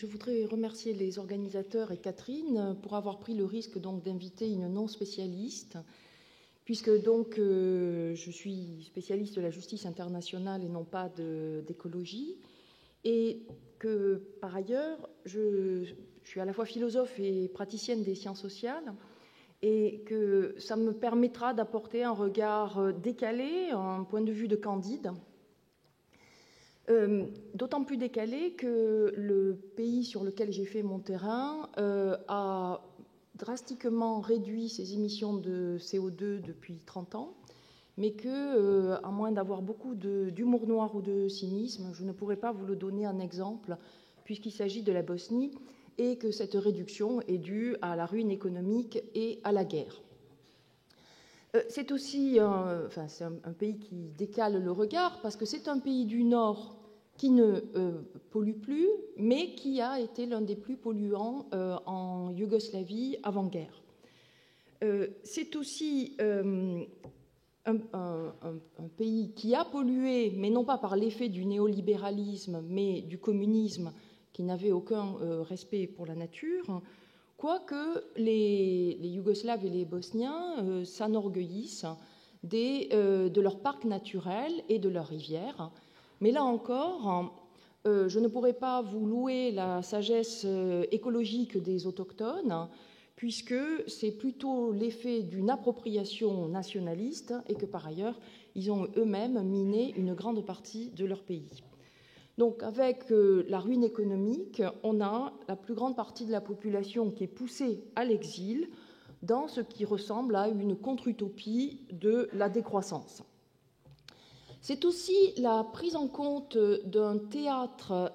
Je voudrais remercier les organisateurs et Catherine pour avoir pris le risque d'inviter une non-spécialiste, puisque je suis spécialiste de la justice internationale et non pas d'écologie, et que par ailleurs je suis à la fois philosophe et praticienne des sciences sociales, et que ça me permettra d'apporter un regard décalé, un point de vue de Candide, d'autant plus décalé que le pays sur lequel j'ai fait mon terrain a drastiquement réduit ses émissions de CO2 depuis 30 ans, mais que, à moins d'avoir beaucoup d'humour noir ou de cynisme, je ne pourrais pas vous le donner en exemple, puisqu'il s'agit de la Bosnie, et que cette réduction est due à la ruine économique et à la guerre. C'est aussi c'est un pays qui décale le regard, parce que c'est un pays du Nord qui ne pollue plus, mais qui a été l'un des plus polluants en Yougoslavie avant-guerre. C'est aussi un pays qui a pollué, mais non pas par l'effet du néolibéralisme, mais du communisme, qui n'avait aucun respect pour la nature, quoique les Yougoslaves et les Bosniens s'enorgueillissent de leurs parcs naturels et de leurs rivières. Mais là encore, je ne pourrais pas vous louer la sagesse écologique des autochtones, puisque c'est plutôt l'effet d'une appropriation nationaliste et que par ailleurs, ils ont eux-mêmes miné une grande partie de leur pays. Donc avec la ruine économique, on a la plus grande partie de la population qui est poussée à l'exil dans ce qui ressemble à une contre-utopie de la décroissance. C'est aussi la prise en compte d'un théâtre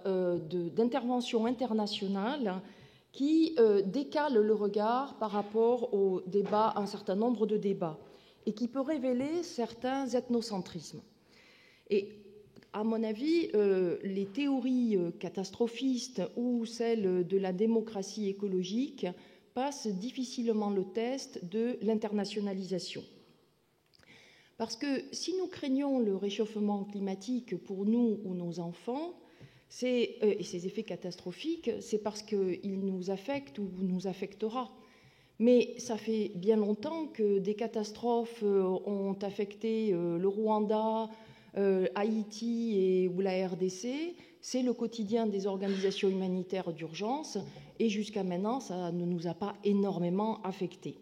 d'intervention internationale qui décale le regard par rapport aux débats, un certain nombre de débats, et qui peut révéler certains ethnocentrismes. Et à mon avis, les théories catastrophistes ou celles de la démocratie écologique passent difficilement le test de l'internationalisation. Parce que si nous craignons le réchauffement climatique pour nous ou nos enfants, et ses effets catastrophiques, c'est parce qu'il nous affecte ou nous affectera. Mais ça fait bien longtemps que des catastrophes ont affecté le Rwanda, Haïti ou la RDC. C'est le quotidien des organisations humanitaires d'urgence et jusqu'à maintenant, ça ne nous a pas énormément affectés.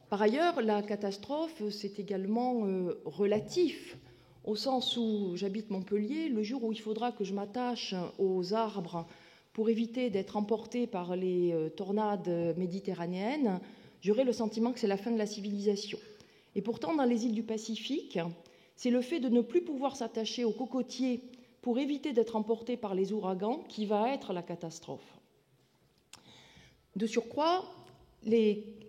Par ailleurs, la catastrophe, c'est également relatif, au sens où j'habite Montpellier, le jour où il faudra que je m'attache aux arbres pour éviter d'être emporté par les tornades méditerranéennes, j'aurai le sentiment que c'est la fin de la civilisation. Et pourtant, dans les îles du Pacifique, c'est le fait de ne plus pouvoir s'attacher aux cocotiers pour éviter d'être emporté par les ouragans qui va être la catastrophe. De surcroît,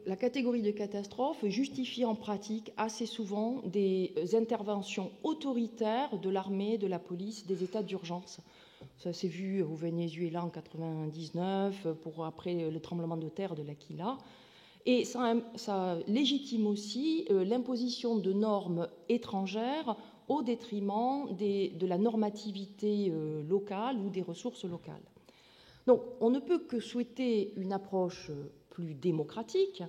la catégorie de catastrophe justifie en pratique assez souvent des interventions autoritaires de l'armée, de la police, des états d'urgence. Ça s'est vu au Venezuela en 1999, après le tremblement de terre de l'Aquila. Et ça légitime aussi l'imposition de normes étrangères au détriment de la normativité locale ou des ressources locales. Donc, on ne peut que souhaiter une approche plus démocratique,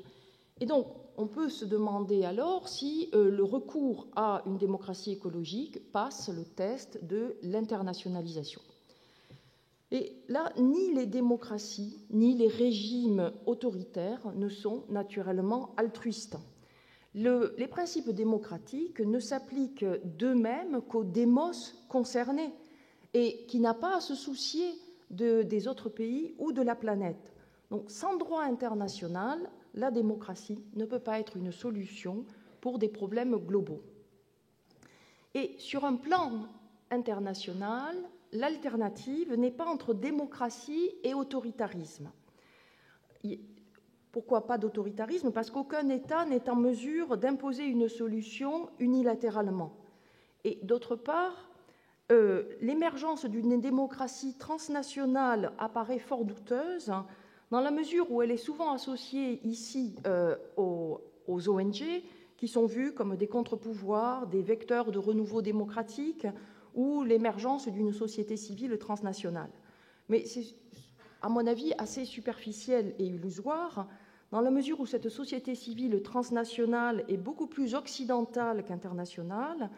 et donc on peut se demander alors si le recours à une démocratie écologique passe le test de l'internationalisation. Et là, ni les démocraties, ni les régimes autoritaires ne sont naturellement altruistes. Les principes démocratiques ne s'appliquent d'eux-mêmes qu'au démos concerné et qui n'a pas à se soucier des autres pays ou de la planète. Donc, sans droit international, la démocratie ne peut pas être une solution pour des problèmes globaux. Et sur un plan international, l'alternative n'est pas entre démocratie et autoritarisme. Pourquoi pas d'autoritarisme? Parce qu'aucun État n'est en mesure d'imposer une solution unilatéralement. Et d'autre part, l'émergence d'une démocratie transnationale apparaît fort douteuse dans la mesure où elle est souvent associée ici aux ONG, qui sont vues comme des contre-pouvoirs, des vecteurs de renouveau démocratique ou l'émergence d'une société civile transnationale. Mais à mon avis, assez superficielle et illusoire, dans la mesure où cette société civile transnationale est beaucoup plus occidentale qu'internationale,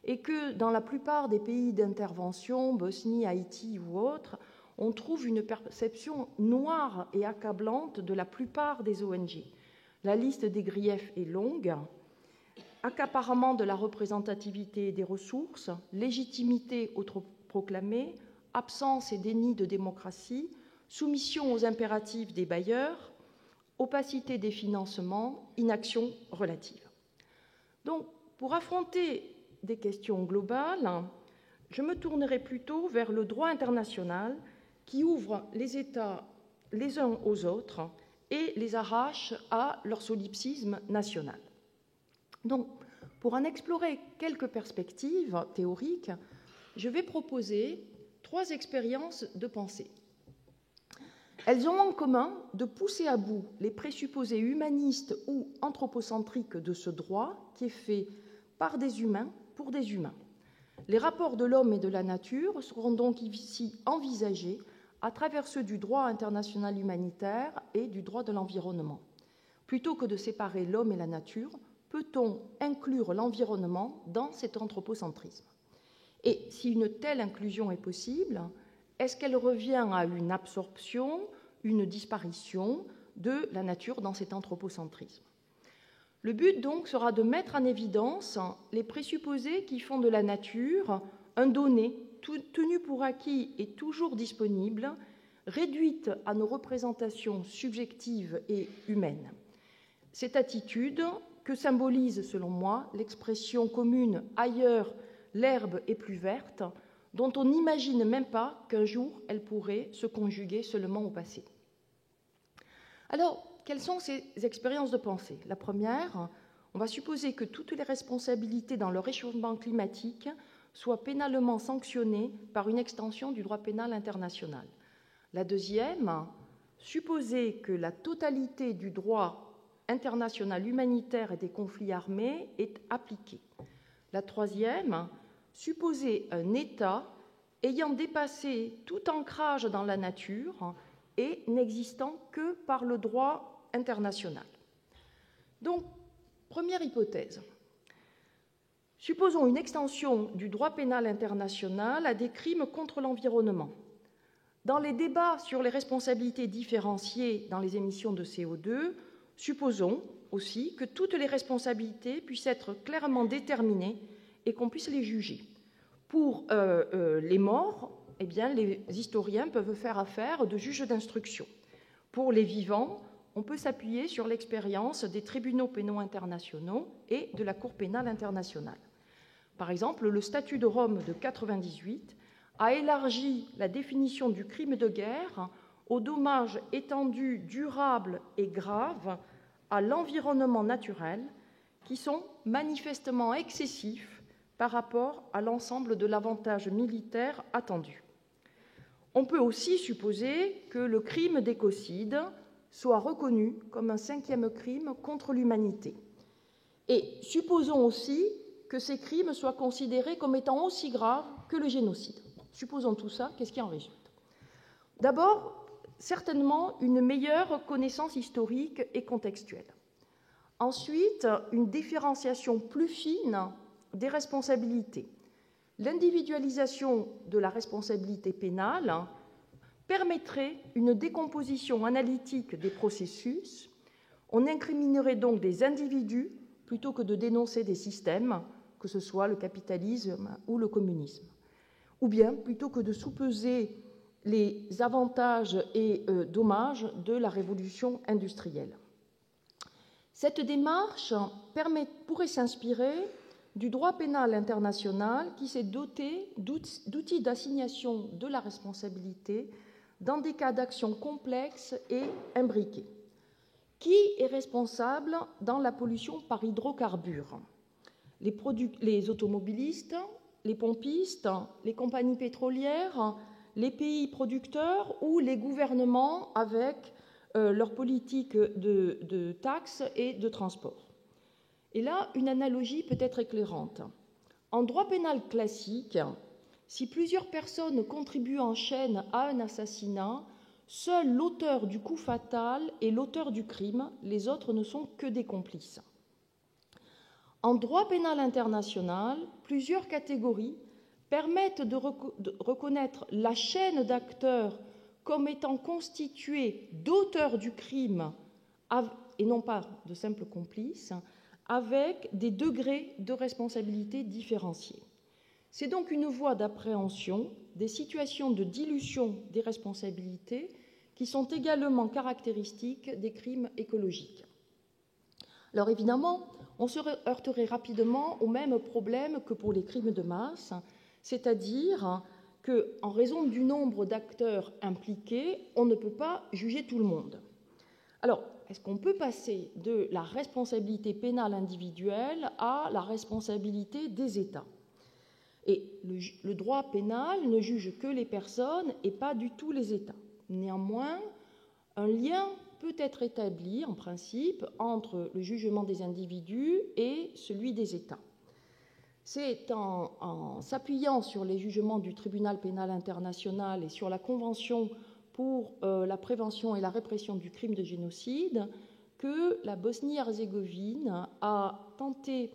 et que dans la plupart des pays d'intervention, Bosnie, Haïti ou autres, on trouve une perception noire et accablante de la plupart des ONG. La liste des griefs est longue. Accaparement de la représentativité et des ressources, légitimité autoproclamée, absence et déni de démocratie, soumission aux impératifs des bailleurs, opacité des financements, inaction relative. Donc, pour affronter des questions globales, je me tournerai plutôt vers le droit international qui ouvre les États les uns aux autres et les arrache à leur solipsisme national. Donc, pour en explorer quelques perspectives théoriques, je vais proposer 3 expériences de pensée. Elles ont en commun de pousser à bout les présupposés humanistes ou anthropocentriques de ce droit qui est fait par des humains pour des humains. Les rapports de l'homme et de la nature seront donc ici envisagés à travers ceux du droit international humanitaire et du droit de l'environnement. Plutôt que de séparer l'homme et la nature, peut-on inclure l'environnement dans cet anthropocentrisme? Et si une telle inclusion est possible, est-ce qu'elle revient à une absorption, une disparition de la nature dans cet anthropocentrisme? Le but, donc, sera de mettre en évidence les présupposés qui font de la nature un donné tenu pour acquis et toujours disponible, réduite à nos représentations subjectives et humaines. Cette attitude, que symbolise, selon moi, l'expression commune « ailleurs, l'herbe est plus verte », dont on n'imagine même pas qu'un jour elle pourrait se conjuguer seulement au passé. Alors, quelles sont ces expériences de pensée? La première, on va supposer que toutes les responsabilités dans le réchauffement climatique soient pénalement sanctionnées par une extension du droit pénal international. La deuxième, supposer que la totalité du droit international humanitaire et des conflits armés est appliquée. La troisième, supposer un État ayant dépassé tout ancrage dans la nature et n'existant que par le droit international. Donc, première hypothèse. Supposons une extension du droit pénal international à des crimes contre l'environnement. Dans les débats sur les responsabilités différenciées dans les émissions de CO2, supposons aussi que toutes les responsabilités puissent être clairement déterminées et qu'on puisse les juger. Pour les morts, eh bien, les historiens peuvent faire affaire de juges d'instruction. Pour les vivants, on peut s'appuyer sur l'expérience des tribunaux pénaux internationaux et de la Cour pénale internationale. Par exemple, le statut de Rome de 1998 a élargi la définition du crime de guerre aux dommages étendus, durables et graves à l'environnement naturel qui sont manifestement excessifs par rapport à l'ensemble de l'avantage militaire attendu. On peut aussi supposer que le crime d'écocide soit reconnu comme un 5e crime contre l'humanité. Et supposons aussi que ces crimes soient considérés comme étant aussi graves que le génocide. Supposons tout ça, qu'est-ce qui en résulte? D'abord, certainement une meilleure connaissance historique et contextuelle. Ensuite, une différenciation plus fine des responsabilités. L'individualisation de la responsabilité pénale permettrait une décomposition analytique des processus. On incriminerait donc des individus plutôt que de dénoncer des systèmes, que ce soit le capitalisme ou le communisme. Ou bien, plutôt que de sous-peser les avantages et dommages de la révolution industrielle. Cette démarche pourrait s'inspirer du droit pénal international qui s'est doté d'outils d'assignation de la responsabilité dans des cas d'action complexes et imbriqués. Qui est responsable dans la pollution par hydrocarbures? Les automobilistes, les pompistes, les compagnies pétrolières, les pays producteurs ou les gouvernements avec leur politique de taxes et de transport. Et là, une analogie peut être éclairante. En droit pénal classique, si plusieurs personnes contribuent en chaîne à un assassinat, Seul l'auteur du coup fatal est l'auteur du crime, les autres ne sont que des complices. En droit pénal international, plusieurs catégories permettent de reconnaître la chaîne d'acteurs comme étant constituée d'auteurs du crime et non pas de simples complices, avec des degrés de responsabilité différenciés. C'est donc une voie d'appréhension des situations de dilution des responsabilités qui sont également caractéristiques des crimes écologiques. Alors évidemment, on se heurterait rapidement au même problème que pour les crimes de masse, c'est-à-dire qu'en raison du nombre d'acteurs impliqués, on ne peut pas juger tout le monde. Alors, est-ce qu'on peut passer de la responsabilité pénale individuelle à la responsabilité des États? Et le droit pénal ne juge que les personnes et pas du tout les États. Néanmoins, un lien peut être établi, en principe, entre le jugement des individus et celui des États. C'est en s'appuyant sur les jugements du tribunal pénal international et sur la Convention pour la prévention et la répression du crime de génocide que la Bosnie-Herzégovine a tenté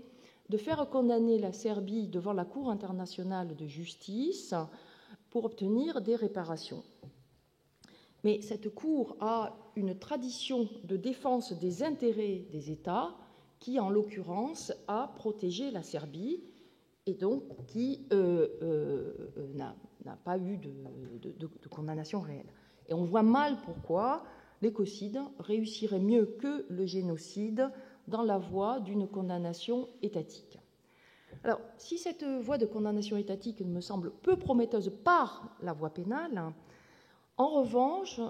de faire condamner la Serbie devant la Cour internationale de justice pour obtenir des réparations. Mais cette Cour a une tradition de défense des intérêts des États qui, en l'occurrence, a protégé la Serbie et donc qui n'a pas eu de condamnation réelle. Et on voit mal pourquoi l'écocide réussirait mieux que le génocide dans la voie d'une condamnation étatique. Alors, si cette voie de condamnation étatique me semble peu prometteuse par la voie pénale, en revanche,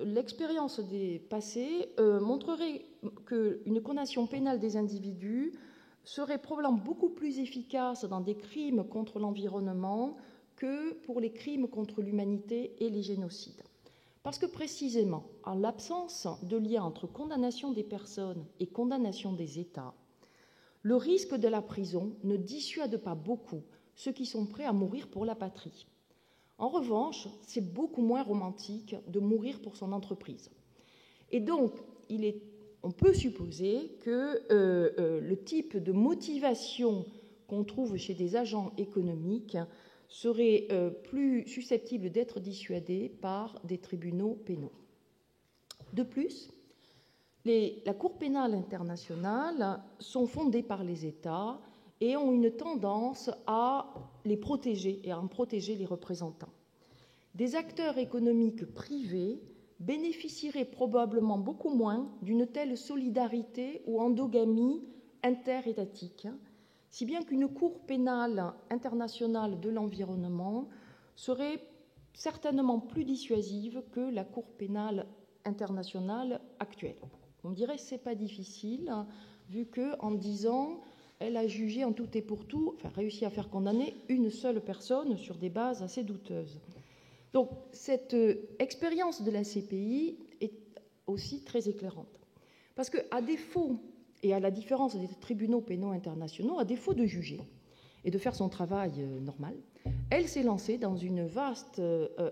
l'expérience des passés montrerait qu'une condamnation pénale des individus serait probablement beaucoup plus efficace dans des crimes contre l'environnement que pour les crimes contre l'humanité et les génocides. Parce que précisément, en l'absence de lien entre condamnation des personnes et condamnation des États, le risque de la prison ne dissuade pas beaucoup ceux qui sont prêts à mourir pour la patrie. En revanche, c'est beaucoup moins romantique de mourir pour son entreprise. Et donc, on peut supposer que le type de motivation qu'on trouve chez des agents économiques serait plus susceptible d'être dissuadé par des tribunaux pénaux. De plus, la Cour pénale internationale sont fondées par les États et ont une tendance à les protéger et à en protéger les représentants. Des acteurs économiques privés bénéficieraient probablement beaucoup moins d'une telle solidarité ou endogamie interétatique, si bien qu'une Cour pénale internationale de l'environnement serait certainement plus dissuasive que la Cour pénale internationale actuelle. On me dirait que ce n'est pas difficile, vu qu'en 10 ans, elle a jugé en tout et pour tout, réussi à faire condamner une seule personne sur des bases assez douteuses. Donc, cette expérience de la CPI est aussi très éclairante. Parce qu'à défaut, et à la différence des tribunaux pénaux internationaux, à défaut de juger et de faire son travail normal, elle s'est lancée dans une vaste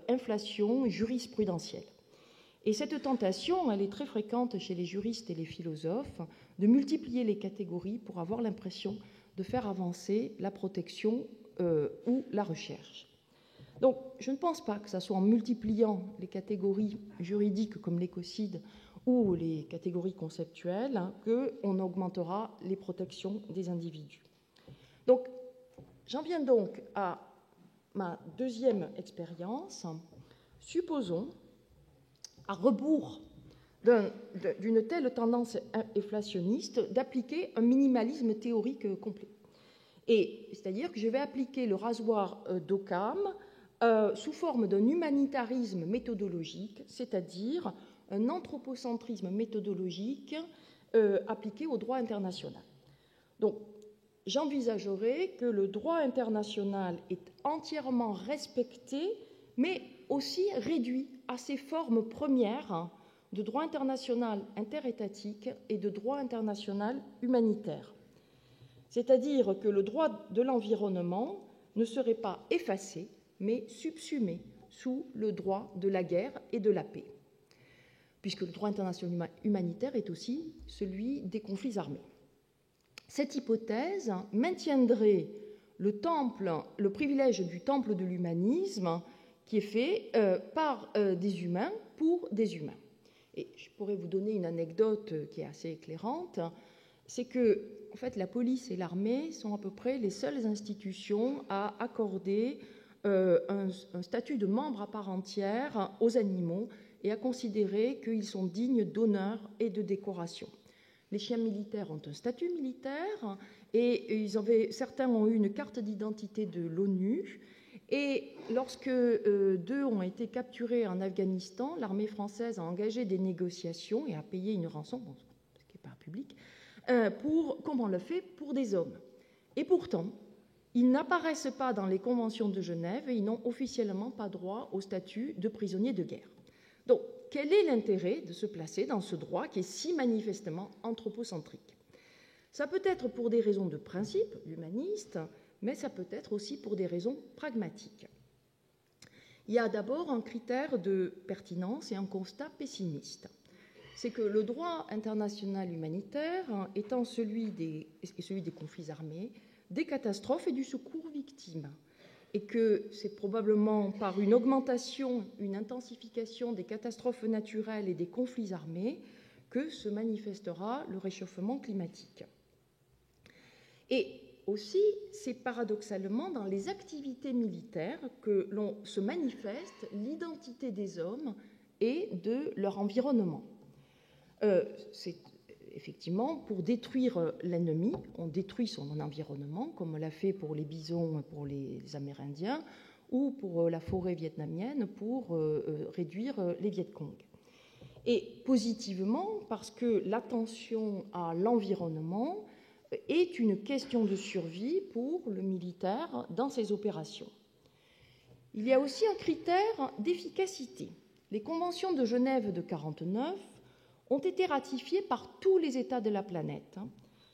inflation jurisprudentielle. Et cette tentation, elle est très fréquente chez les juristes et les philosophes, de multiplier les catégories pour avoir l'impression de faire avancer la protection ou la recherche. Donc, je ne pense pas que ce soit en multipliant les catégories juridiques comme l'écocide ou les catégories conceptuelles qu'on augmentera les protections des individus. Donc, j'en viens donc à ma deuxième expérience. Supposons, à rebours d'une telle tendance inflationniste, d'appliquer un minimalisme théorique complet. Et c'est-à-dire que je vais appliquer le rasoir d'Occam sous forme d'un humanitarisme méthodologique, c'est-à-dire un anthropocentrisme méthodologique appliqué au droit international. Donc, j'envisagerais que le droit international est entièrement respecté, mais aussi réduit à ses formes premières de droit international interétatique et de droit international humanitaire. C'est-à-dire que le droit de l'environnement ne serait pas effacé, mais subsumé sous le droit de la guerre et de la paix, puisque le droit international humanitaire est aussi celui des conflits armés. Cette hypothèse maintiendrait le privilège du temple de l'humanisme qui est fait par des humains pour des humains. Et je pourrais vous donner une anecdote qui est assez éclairante, c'est que en fait, la police et l'armée sont à peu près les seules institutions à accorder un statut de membre à part entière aux animaux et à considérer qu'ils sont dignes d'honneur et de décoration. Les chiens militaires ont un statut militaire et certains ont eu une carte d'identité de l'ONU. Et lorsque deux ont été capturés en Afghanistan, l'armée française a engagé des négociations et a payé une rançon, ce qui n'est pas public, comme on le fait pour des hommes. Et pourtant, ils n'apparaissent pas dans les conventions de Genève et ils n'ont officiellement pas droit au statut de prisonniers de guerre. Donc, quel est l'intérêt de se placer dans ce droit qui est si manifestement anthropocentrique? Ça peut être pour des raisons de principe, humanistes, mais ça peut être aussi pour des raisons pragmatiques. Il y a d'abord un critère de pertinence et un constat pessimiste. C'est que le droit international humanitaire, étant celui des conflits armés, des catastrophes et du secours aux victimes, et que c'est probablement par une augmentation, une intensification des catastrophes naturelles et des conflits armés que se manifestera le réchauffement climatique. Et aussi, c'est paradoxalement dans les activités militaires que l'on se manifeste l'identité des hommes et de leur environnement. C'est effectivement pour détruire l'ennemi, on détruit son environnement, comme on l'a fait pour les bisons, pour les Amérindiens, ou pour la forêt vietnamienne, pour réduire les Viet Cong. Et positivement, parce que l'attention à l'environnement est une question de survie pour le militaire dans ses opérations. Il y a aussi un critère d'efficacité. Les conventions de Genève de 1949 ont été ratifiées par tous les États de la planète,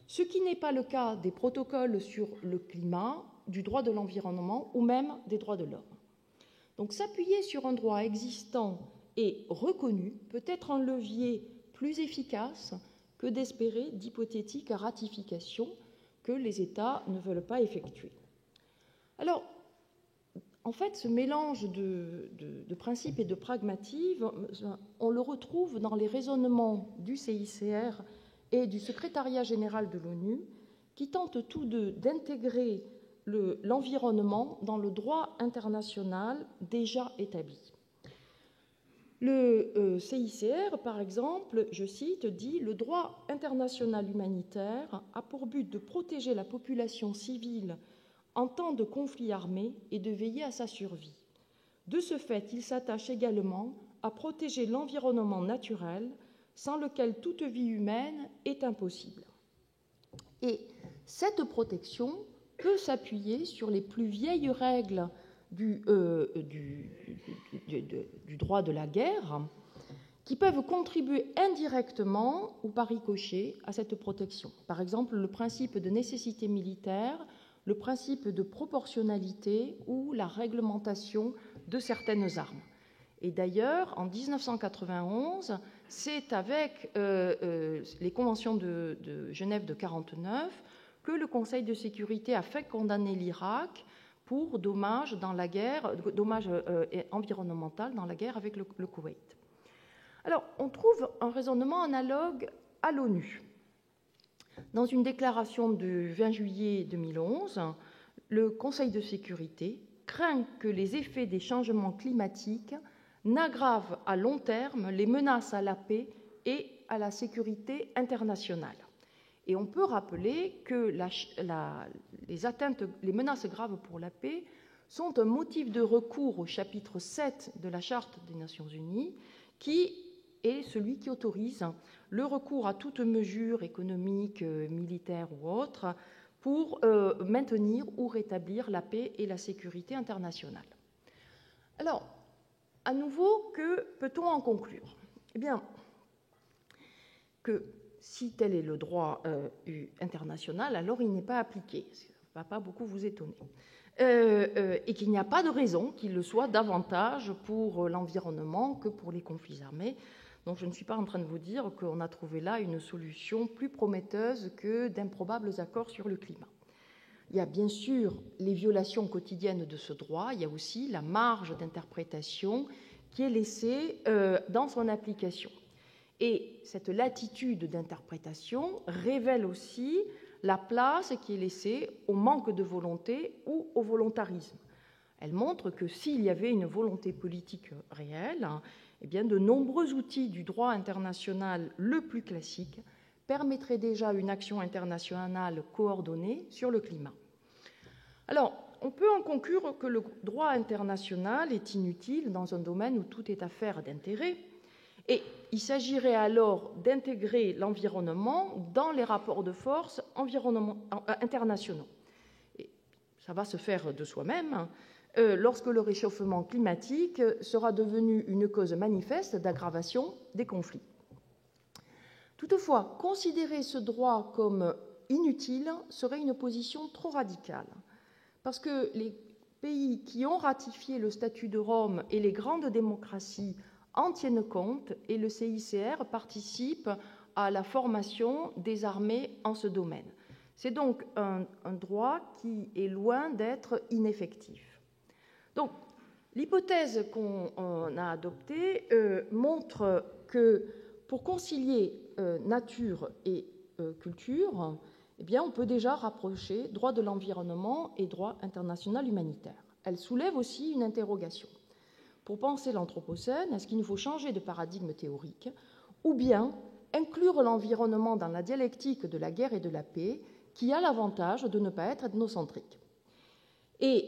ce qui n'est pas le cas des protocoles sur le climat, du droit de l'environnement ou même des droits de l'homme. Donc s'appuyer sur un droit existant et reconnu peut être un levier plus efficace que d'espérer d'hypothétiques ratifications que les États ne veulent pas effectuer. Alors, en fait, ce mélange de principes et de pragmatisme, on le retrouve dans les raisonnements du CICR et du Secrétariat général de l'ONU, qui tentent tous deux d'intégrer l'environnement dans le droit international déjà établi. Le CICR, par exemple, je cite, dit « Le droit international humanitaire a pour but de protéger la population civile en temps de conflit armé et de veiller à sa survie. De ce fait, il s'attache également à protéger l'environnement naturel, sans lequel toute vie humaine est impossible. » Et cette protection peut s'appuyer sur les plus vieilles règles du droit de la guerre, qui peuvent contribuer indirectement ou par ricochet à cette protection. Par exemple, le principe de nécessité militaire, le principe de proportionnalité ou la réglementation de certaines armes. Et d'ailleurs, en 1991, c'est avec les conventions de Genève de 1949 que le Conseil de sécurité a fait condamner l'Irak pour dommages environnementaux dans la guerre avec le Koweït. Alors, on trouve un raisonnement analogue à l'ONU. Dans une déclaration du 20 juillet 2011, le Conseil de sécurité craint que les effets des changements climatiques n'aggravent à long terme les menaces à la paix et à la sécurité internationale. Et on peut rappeler que les menaces graves pour la paix sont un motif de recours au chapitre 7 de la Charte des Nations Unies, qui est celui qui autorise le recours à toute mesure économique, militaire ou autre pour maintenir ou rétablir la paix et la sécurité internationale. Alors, à nouveau, que peut-on en conclure? Eh bien, que si tel est le droit international, alors il n'est pas appliqué. ne va pas beaucoup vous étonner. Et qu'il n'y a pas de raison qu'il le soit davantage pour l'environnement que pour les conflits armés. Donc je ne suis pas en train de vous dire qu'on a trouvé là une solution plus prometteuse que d'improbables accords sur le climat. Il y a bien sûr les violations quotidiennes de ce droit, il y a aussi la marge d'interprétation qui est laissée dans son application. Et cette latitude d'interprétation révèle aussi la place qui est laissée au manque de volonté ou au volontarisme. Elle montre que s'il y avait une volonté politique réelle, eh bien de nombreux outils du droit international le plus classique permettraient déjà une action internationale coordonnée sur le climat. Alors, on peut en conclure que le droit international est inutile dans un domaine où tout est affaire d'intérêt, et il s'agirait alors d'intégrer l'environnement dans les rapports de force internationaux. Et ça va se faire de soi-même lorsque le réchauffement climatique sera devenu une cause manifeste d'aggravation des conflits. Toutefois, considérer ce droit comme inutile serait une position trop radicale, parce que les pays qui ont ratifié le statut de Rome et les grandes démocraties en tiennent compte, et le CICR participe à la formation des armées en ce domaine. C'est donc un droit qui est loin d'être ineffectif. Donc, l'hypothèse qu'on a adoptée montre que pour concilier nature et culture, eh bien, on peut déjà rapprocher droit de l'environnement et droit international humanitaire. Elle soulève aussi une interrogation. Pour penser l'Anthropocène, est-ce qu'il nous faut changer de paradigme théorique ou bien inclure l'environnement dans la dialectique de la guerre et de la paix qui a l'avantage de ne pas être ethnocentrique? Et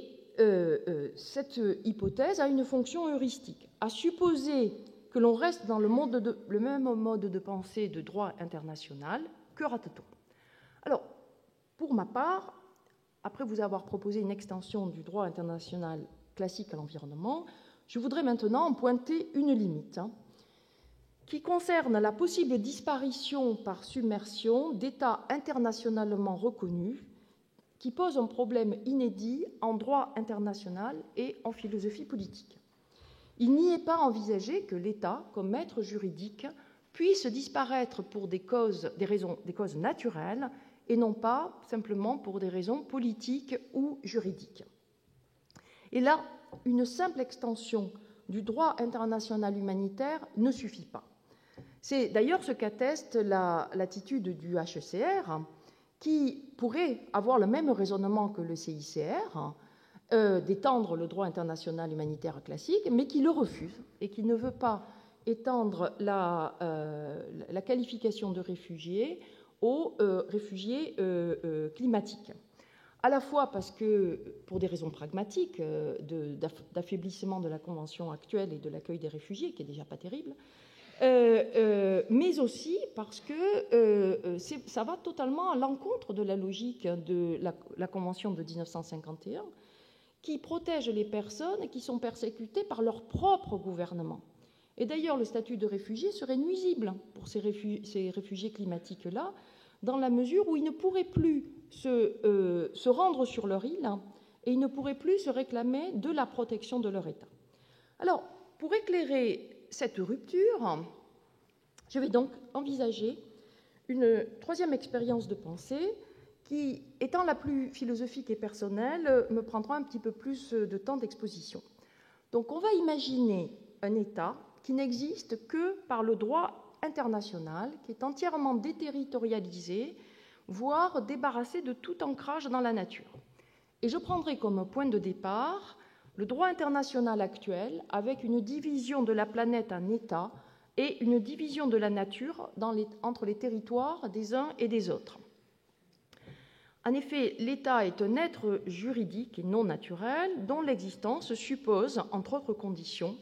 cette hypothèse a une fonction heuristique. À supposer que l'on reste dans le même mode de pensée de droit international, que rate-t-on? Alors, pour ma part, après vous avoir proposé une extension du droit international classique à l'environnement, je voudrais maintenant en pointer une limite qui concerne la possible disparition par submersion d'États internationalement reconnus qui pose un problème inédit en droit international et en philosophie politique. Il n'y est pas envisagé que l'État, comme maître juridique, puisse disparaître pour des causes naturelles et non pas simplement pour des raisons politiques ou juridiques. Et là, une simple extension du droit international humanitaire ne suffit pas. C'est d'ailleurs ce qu'atteste l'attitude du HCR, qui pourrait avoir le même raisonnement que le CICR, d'étendre le droit international humanitaire classique, mais qui le refuse et qui ne veut pas étendre la qualification de réfugiés aux réfugiés climatiques. À la fois parce que, pour des raisons pragmatiques, d'affaiblissement de la Convention actuelle et de l'accueil des réfugiés, qui est déjà pas terrible, mais aussi parce que ça va totalement à l'encontre de la logique de la Convention de 1951, qui protège les personnes qui sont persécutées par leur propre gouvernement. Et d'ailleurs, le statut de réfugié serait nuisible pour ces réfugiés climatiques-là, dans la mesure où ils ne pourraient plus se rendre sur leur île et ils ne pourraient plus se réclamer de la protection de leur État. Alors, pour éclairer cette rupture, je vais donc envisager une troisième expérience de pensée qui, étant la plus philosophique et personnelle, me prendra un petit peu plus de temps d'exposition. Donc, on va imaginer un État qui n'existe que par le droit international, qui est entièrement déterritorialisé, voire débarrassé de tout ancrage dans la nature. Et je prendrai comme point de départ le droit international actuel, avec une division de la planète en États et une division de la nature entre les territoires des uns et des autres. En effet, l'État est un être juridique et non naturel dont l'existence suppose, entre autres conditions,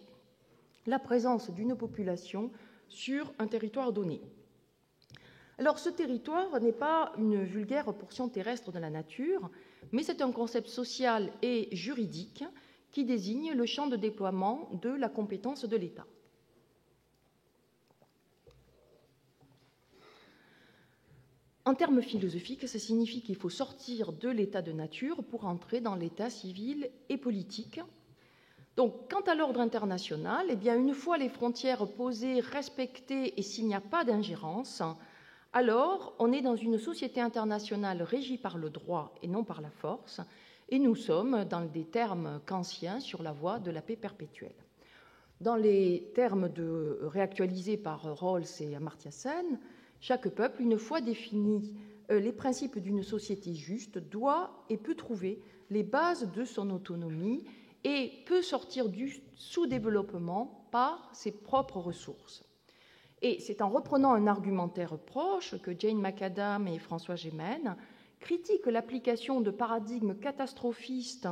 la présence d'une population sur un territoire donné. Alors, ce territoire n'est pas une vulgaire portion terrestre de la nature, mais c'est un concept social et juridique qui désigne le champ de déploiement de la compétence de l'État. En termes philosophiques, ça signifie qu'il faut sortir de l'état de nature pour entrer dans l'état civil et politique. Donc, quant à l'ordre international, eh bien, une fois les frontières posées, respectées et s'il n'y a pas d'ingérence, alors on est dans une société internationale régie par le droit et non par la force, et nous sommes, dans des termes kantiens, sur la voie de la paix perpétuelle. Dans les termes réactualisés par Rawls et Amartya Sen, chaque peuple, une fois défini les principes d'une société juste, doit et peut trouver les bases de son autonomie et peut sortir du sous-développement par ses propres ressources. Et c'est en reprenant un argumentaire proche que Jane McAdam et François Gémen critiquent l'application de paradigmes catastrophistes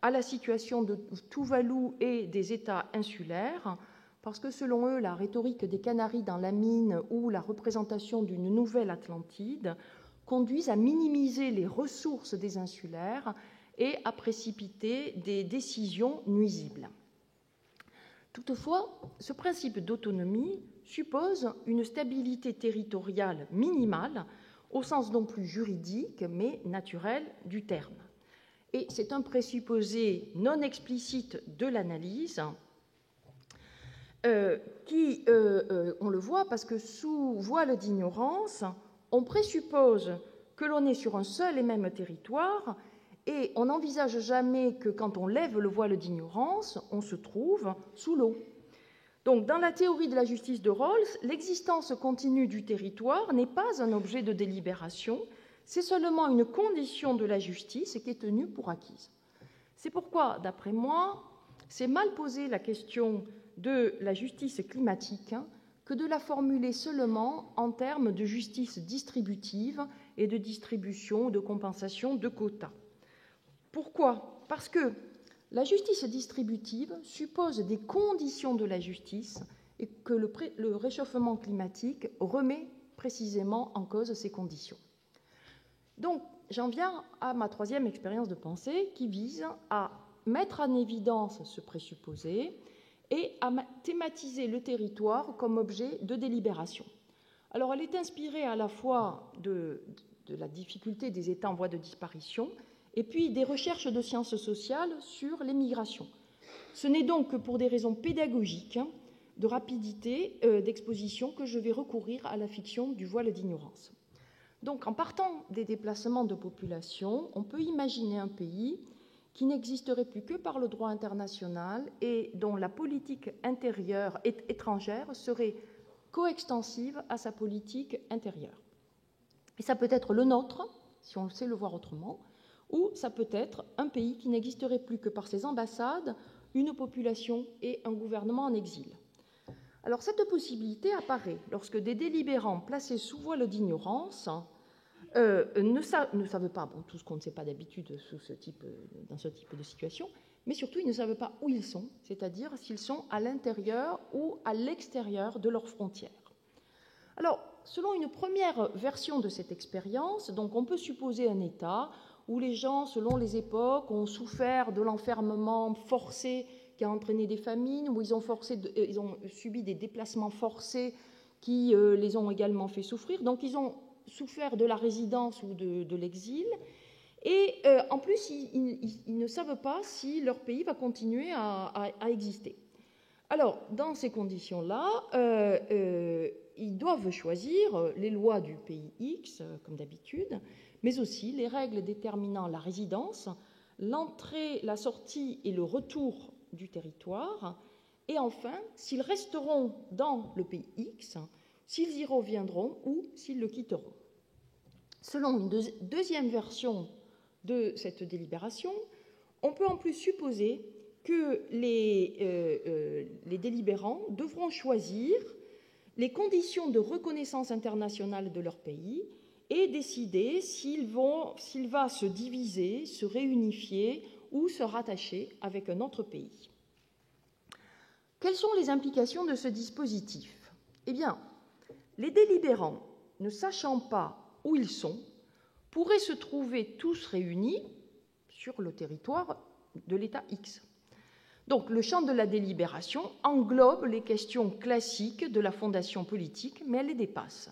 à la situation de Tuvalu et des États insulaires, parce que selon eux, la rhétorique des Canaries dans la mine ou la représentation d'une nouvelle Atlantide conduisent à minimiser les ressources des insulaires et à précipiter des décisions nuisibles. Toutefois, ce principe d'autonomie suppose une stabilité territoriale minimale, au sens non plus juridique, mais naturel du terme. Et c'est un présupposé non explicite de l'analyse qui, on le voit, parce que sous voile d'ignorance, on présuppose que l'on est sur un seul et même territoire et on n'envisage jamais que quand on lève le voile d'ignorance, on se trouve sous l'eau. Donc, dans la théorie de la justice de Rawls, l'existence continue du territoire n'est pas un objet de délibération, c'est seulement une condition de la justice qui est tenue pour acquise. C'est pourquoi, d'après moi, c'est mal poser la question de la justice climatique que de la formuler seulement en termes de justice distributive et de distribution, de compensation, de quotas. Pourquoi ? Parce que la justice distributive suppose des conditions de la justice et que le réchauffement climatique remet précisément en cause ces conditions. Donc, j'en viens à ma troisième expérience de pensée qui vise à mettre en évidence ce présupposé et à thématiser le territoire comme objet de délibération. Alors, elle est inspirée à la fois de la difficulté des États en voie de disparition et puis des recherches de sciences sociales sur les migrations. Ce n'est donc que pour des raisons pédagogiques, de rapidité d'exposition, que je vais recourir à la fiction du voile d'ignorance. Donc, en partant des déplacements de population, on peut imaginer un pays qui n'existerait plus que par le droit international et dont la politique intérieure et étrangère serait coextensive à sa politique intérieure. Et ça peut être le nôtre, si on sait le voir autrement, ou ça peut être un pays qui n'existerait plus que par ses ambassades, une population et un gouvernement en exil. Alors cette possibilité apparaît lorsque des délibérants placés sous voile d'ignorance ne savent pas, tout ce qu'on ne sait pas d'habitude dans ce type de situation, mais surtout ils ne savent pas où ils sont, c'est-à-dire s'ils sont à l'intérieur ou à l'extérieur de leurs frontières. Alors, selon une première version de cette expérience, donc on peut supposer un État où les gens, selon les époques, ont souffert de l'enfermement forcé qui a entraîné des famines, où ils ont subi des déplacements forcés qui les ont également fait souffrir. Donc ils ont souffert de la résidence ou de l'exil. Et en plus, ils ne savent pas si leur pays va continuer à exister. Alors, dans ces conditions-là, ils doivent choisir les lois du pays X, comme d'habitude, mais aussi les règles déterminant la résidence, l'entrée, la sortie et le retour du territoire, et enfin, s'ils resteront dans le pays X, s'ils y reviendront ou s'ils le quitteront. Selon une deuxième version de cette délibération, on peut en plus supposer que les délibérants devront choisir les conditions de reconnaissance internationale de leur pays et décider s'il va se diviser, se réunifier ou se rattacher avec un autre pays. Quelles sont les implications de ce dispositif ? Eh bien, les délibérants, ne sachant pas où ils sont, pourraient se trouver tous réunis sur le territoire de l'État X. Donc, le champ de la délibération englobe les questions classiques de la fondation politique, mais elle les dépasse.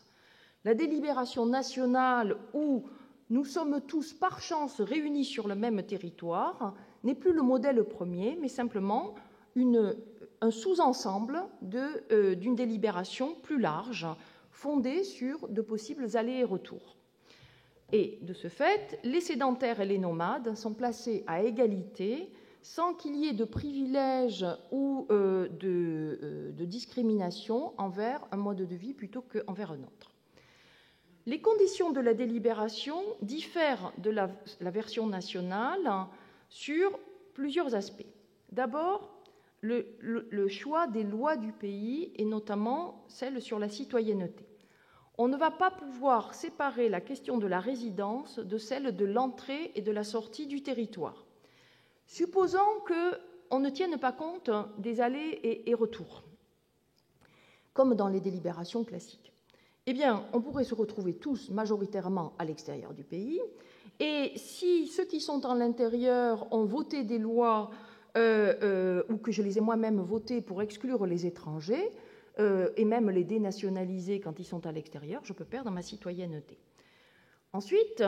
La délibération nationale où nous sommes tous par chance réunis sur le même territoire n'est plus le modèle premier, mais simplement un sous-ensemble d'une délibération plus large, fondée sur de possibles allers et retours. Et de ce fait, les sédentaires et les nomades sont placés à égalité sans qu'il y ait de privilèges ou de discrimination envers un mode de vie plutôt qu'envers un autre. Les conditions de la délibération diffèrent de la version nationale sur plusieurs aspects. D'abord, le choix des lois du pays et notamment celles sur la citoyenneté. On ne va pas pouvoir séparer la question de la résidence de celle de l'entrée et de la sortie du territoire. Supposons qu'on ne tienne pas compte des allers et retours, comme dans les délibérations classiques. Eh bien, on pourrait se retrouver tous majoritairement à l'extérieur du pays, et si ceux qui sont à l'intérieur ont voté des lois, ou que je les ai moi-même votées pour exclure les étrangers, et même les dénationaliser quand ils sont à l'extérieur, je peux perdre ma citoyenneté. Ensuite,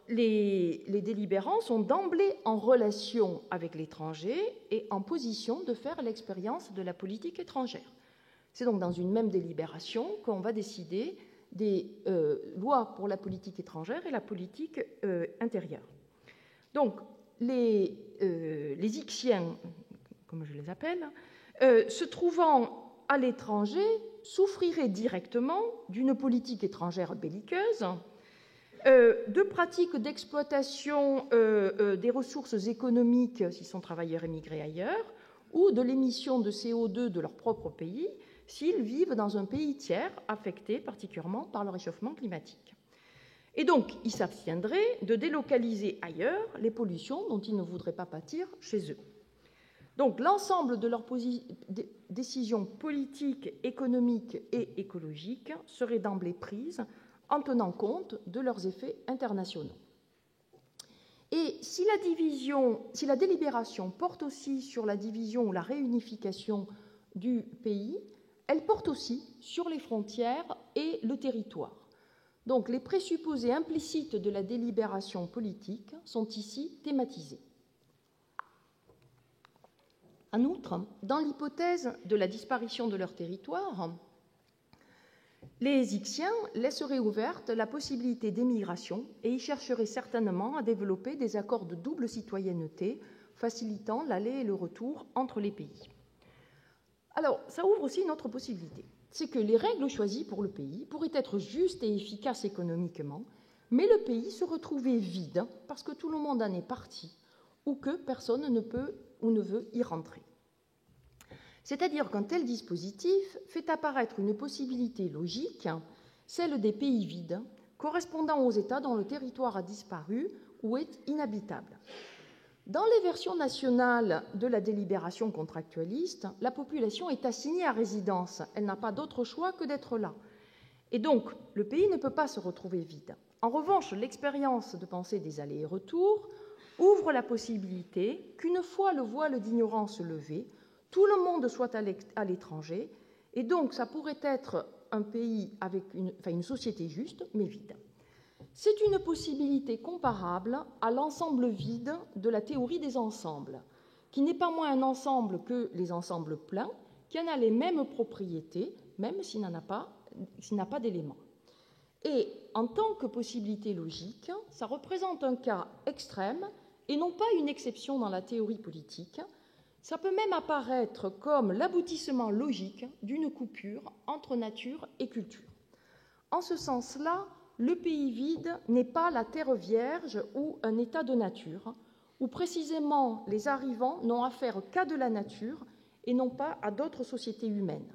les délibérants sont d'emblée en relation avec l'étranger et en position de faire l'expérience de la politique étrangère. C'est donc dans une même délibération qu'on va décider des lois pour la politique étrangère et la politique intérieure. Donc, les Ixiens, comme je les appelle, se trouvant à l'étranger, souffriraient directement d'une politique étrangère belliqueuse, de pratiques d'exploitation des ressources économiques s'ils sont travailleurs émigrés ailleurs, ou de l'émission de CO2 de leur propre pays s'ils vivent dans un pays tiers affecté particulièrement par le réchauffement climatique. Et donc, ils s'abstiendraient de délocaliser ailleurs les pollutions dont ils ne voudraient pas pâtir chez eux. Donc, l'ensemble de leurs décisions politiques, économiques et écologiques seraient d'emblée prises en tenant compte de leurs effets internationaux. Et si la délibération porte aussi sur la division ou la réunification du pays, elle porte aussi sur les frontières et le territoire. Donc, les présupposés implicites de la délibération politique sont ici thématisés. En outre, dans l'hypothèse de la disparition de leur territoire, les Ixiens laisseraient ouverte la possibilité d'émigration et y chercheraient certainement à développer des accords de double citoyenneté facilitant l'aller et le retour entre les pays. Alors, ça ouvre aussi une autre possibilité, c'est que les règles choisies pour le pays pourraient être justes et efficaces économiquement, mais le pays se retrouvait vide parce que tout le monde en est parti ou que personne ne peut ou ne veut y rentrer. C'est-à-dire qu'un tel dispositif fait apparaître une possibilité logique, celle des pays vides, correspondant aux États dont le territoire a disparu ou est inhabitable. Dans les versions nationales de la délibération contractualiste, la population est assignée à résidence. Elle n'a pas d'autre choix que d'être là. Et donc, le pays ne peut pas se retrouver vide. En revanche, l'expérience de pensée des allers et retours ouvre la possibilité qu'une fois le voile d'ignorance levé, tout le monde soit à l'étranger, et donc ça pourrait être un pays avec une société juste, mais vide. C'est une possibilité comparable à l'ensemble vide de la théorie des ensembles, qui n'est pas moins un ensemble que les ensembles pleins, qui en a les mêmes propriétés, même s'il n'a pas d'éléments. Et en tant que possibilité logique, ça représente un cas extrême et non pas une exception dans la théorie politique. Ça peut même apparaître comme l'aboutissement logique d'une coupure entre nature et culture. En ce sens-là, le pays vide n'est pas la terre vierge ou un état de nature, où précisément les arrivants n'ont affaire qu'à de la nature et non pas à d'autres sociétés humaines.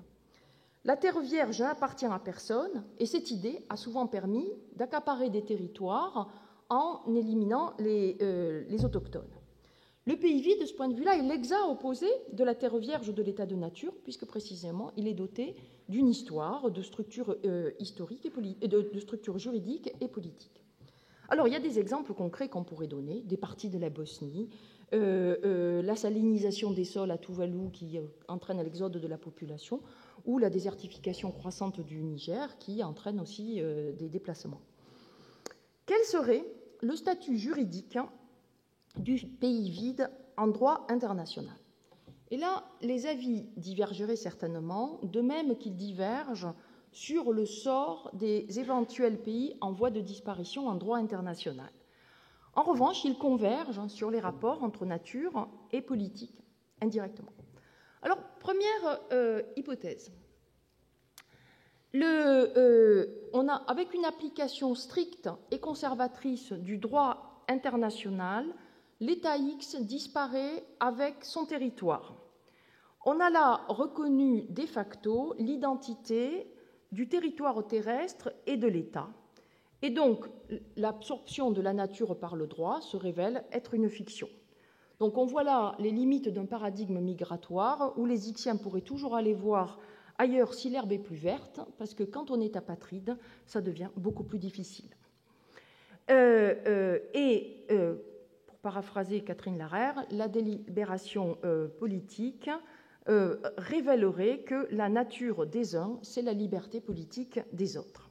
La terre vierge n'appartient à personne, et cette idée a souvent permis d'accaparer des territoires en éliminant les autochtones. Le pays vide, de ce point de vue-là, est l'exact opposé de la terre vierge de l'état de nature, puisque précisément il est doté d'une histoire, de structures historiques et de structures juridiques et politiques. Alors, il y a des exemples concrets qu'on pourrait donner, des parties de la Bosnie, la salinisation des sols à Tuvalu qui entraîne l'exode de la population, ou la désertification croissante du Niger qui entraîne aussi des déplacements. Quel serait le statut juridique du pays vide en droit international? Et là, les avis divergeraient certainement, de même qu'ils divergent sur le sort des éventuels pays en voie de disparition en droit international. En revanche, ils convergent sur les rapports entre nature et politique, indirectement. Alors, première hypothèse. On a, avec une application stricte et conservatrice du droit international, l'État X disparaît avec son territoire. On a là reconnu de facto l'identité du territoire terrestre et de l'État. Et donc, l'absorption de la nature par le droit se révèle être une fiction. Donc, on voit là les limites d'un paradigme migratoire où les Xiens pourraient toujours aller voir ailleurs si l'herbe est plus verte, parce que quand on est apatride, ça devient beaucoup plus difficile. Pour paraphraser Catherine Larère, la délibération politique révélerait que la nature des uns, c'est la liberté politique des autres.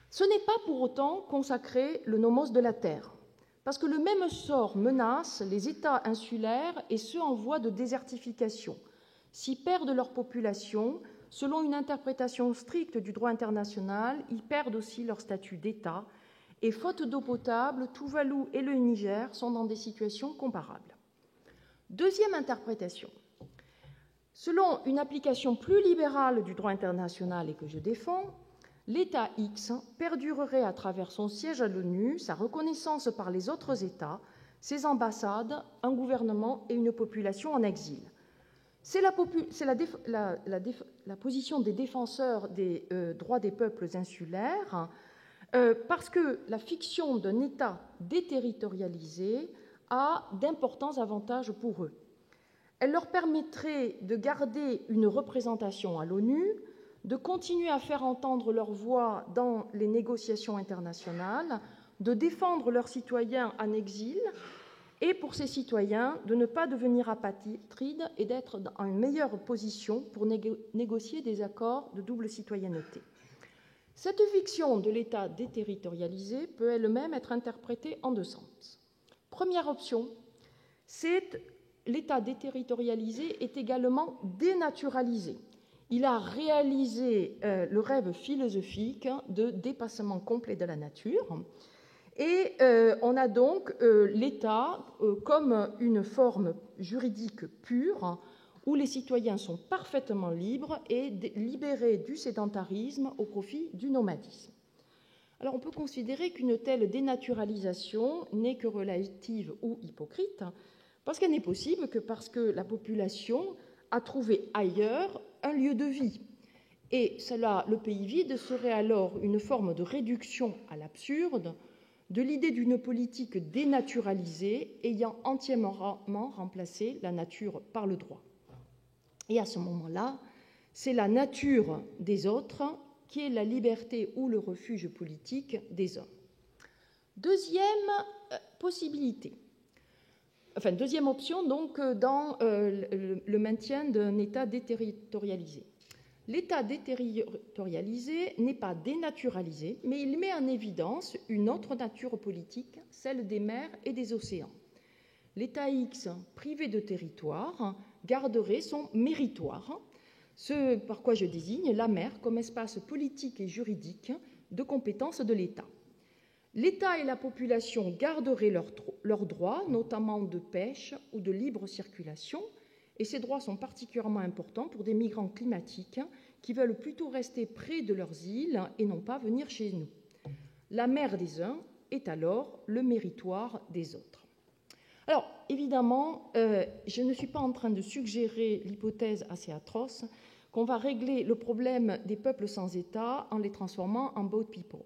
Ce n'est pas pour autant consacrer le nomos de la terre, parce que le même sort menace les États insulaires et ceux en voie de désertification. S'ils perdent leur population, selon une interprétation stricte du droit international, ils perdent aussi leur statut d'État, et faute d'eau potable, Tuvalu et le Niger sont dans des situations comparables. Deuxième interprétation. Selon une application plus libérale du droit international et que je défends, l'État X perdurerait à travers son siège à l'ONU, sa reconnaissance par les autres États, ses ambassades, un gouvernement et une population en exil. C'est la position des défenseurs des droits des peuples insulaires, parce que la fiction d'un État déterritorialisé a d'importants avantages pour eux. Elle leur permettrait de garder une représentation à l'ONU, de continuer à faire entendre leur voix dans les négociations internationales, de défendre leurs citoyens en exil, et pour ces citoyens, de ne pas devenir apatrides et d'être dans une meilleure position pour négocier des accords de double citoyenneté. Cette fiction de l'État déterritorialisé peut elle-même être interprétée en deux sens. Première option, c'est l'État déterritorialisé est également dénaturalisé. Il a réalisé le rêve philosophique de dépassement complet de la nature. Et on a donc l'État comme une forme juridique pure où les citoyens sont parfaitement libres et libérés du sédentarisme au profit du nomadisme. Alors on peut considérer qu'une telle dénaturalisation n'est que relative ou hypocrite, parce qu'elle n'est possible que parce que la population a trouvé ailleurs un lieu de vie. Et cela, le pays vide serait alors une forme de réduction à l'absurde de l'idée d'une politique dénaturalisée ayant entièrement remplacé la nature par le droit. Et à ce moment-là, c'est la nature des autres qui est la liberté ou le refuge politique des hommes. Deuxième possibilité, deuxième option donc dans le maintien d'un État déterritorialisé. L'État déterritorialisé n'est pas dénaturalisé, mais il met en évidence une autre nature politique, celle des mers et des océans. L'État X, privé de territoire, garderait son méritoire, ce par quoi je désigne la mer comme espace politique et juridique de compétence de l'État. L'État et la population garderaient leurs droits, notamment de pêche ou de libre circulation, et ces droits sont particulièrement importants pour des migrants climatiques qui veulent plutôt rester près de leurs îles et non pas venir chez nous. La mer des uns est alors le méritoire des autres. Alors, évidemment, je ne suis pas en train de suggérer l'hypothèse assez atroce qu'on va régler le problème des peuples sans État en les transformant en boat people.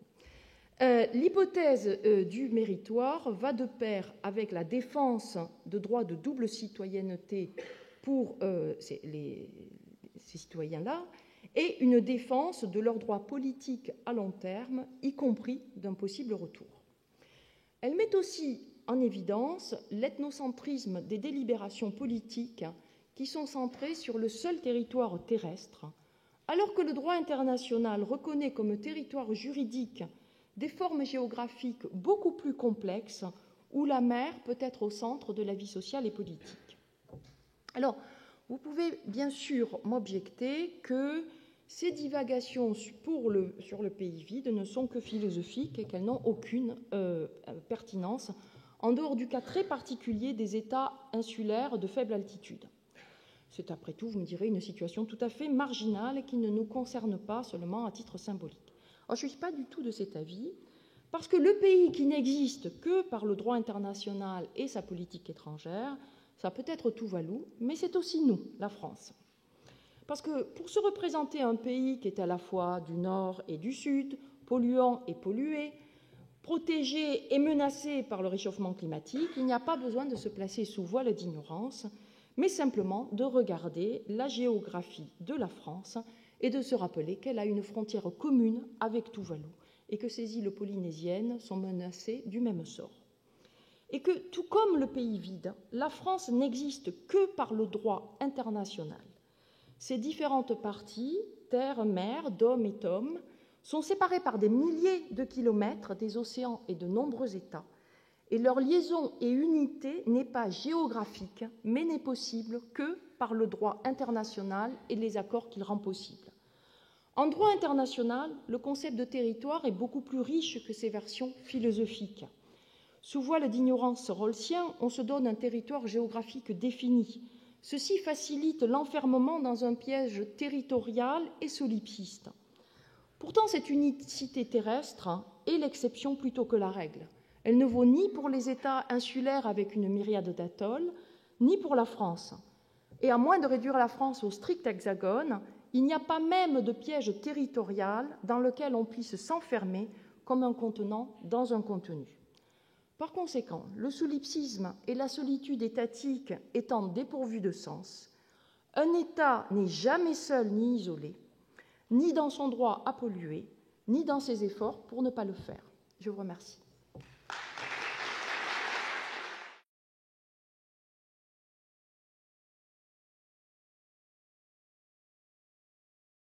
L'hypothèse du méritoire va de pair avec la défense de droits de double citoyenneté pour ces citoyens-là et une défense de leurs droits politiques à long terme, y compris d'un possible retour. Elle met aussi en évidence l'ethnocentrisme des délibérations politiques qui sont centrées sur le seul territoire terrestre, Alors que le droit international reconnaît comme territoire juridique des formes géographiques beaucoup plus complexes, où la mer peut être au centre de la vie sociale et politique. Alors, vous pouvez bien sûr m'objecter que ces divagations sur le pays vide ne sont que philosophiques et qu'elles n'ont aucune pertinence en dehors du cas très particulier des États insulaires de faible altitude. C'est après tout, vous me direz, une situation tout à fait marginale qui ne nous concerne pas seulement à titre symbolique. Alors, je ne suis pas du tout de cet avis, parce que le pays qui n'existe que par le droit international et sa politique étrangère, ça peut être Tuvalu, mais c'est aussi nous, la France. Parce que pour se représenter un pays qui est à la fois du nord et du sud, polluant et pollué, protégé et menacé par le réchauffement climatique, il n'y a pas besoin de se placer sous voile d'ignorance, mais simplement de regarder la géographie de la France et de se rappeler qu'elle a une frontière commune avec Tuvalu et que ces îles polynésiennes sont menacées du même sort. Et que, tout comme le pays vide, la France n'existe que par le droit international. Ces différentes parties, terre, mer, dôme et tome, sont séparées par des milliers de kilomètres des océans et de nombreux États, et leur liaison et unité n'est pas géographique, mais n'est possible que par le droit international et les accords qu'il rend possible. En droit international, le concept de territoire est beaucoup plus riche que ses versions philosophiques. Sous voile d'ignorance rawlsien, on se donne un territoire géographique défini. Ceci facilite l'enfermement dans un piège territorial et solipsiste. Pourtant, cette unicité terrestre est l'exception plutôt que la règle. Elle ne vaut ni pour les États insulaires avec une myriade d'atolls, ni pour la France. Et à moins de réduire la France au strict hexagone, il n'y a pas même de piège territorial dans lequel on puisse s'enfermer comme un contenant dans un contenu. Par conséquent, le solipsisme et la solitude étatique étant dépourvus de sens, un État n'est jamais seul ni isolé, ni dans son droit à polluer, ni dans ses efforts pour ne pas le faire. Je vous remercie.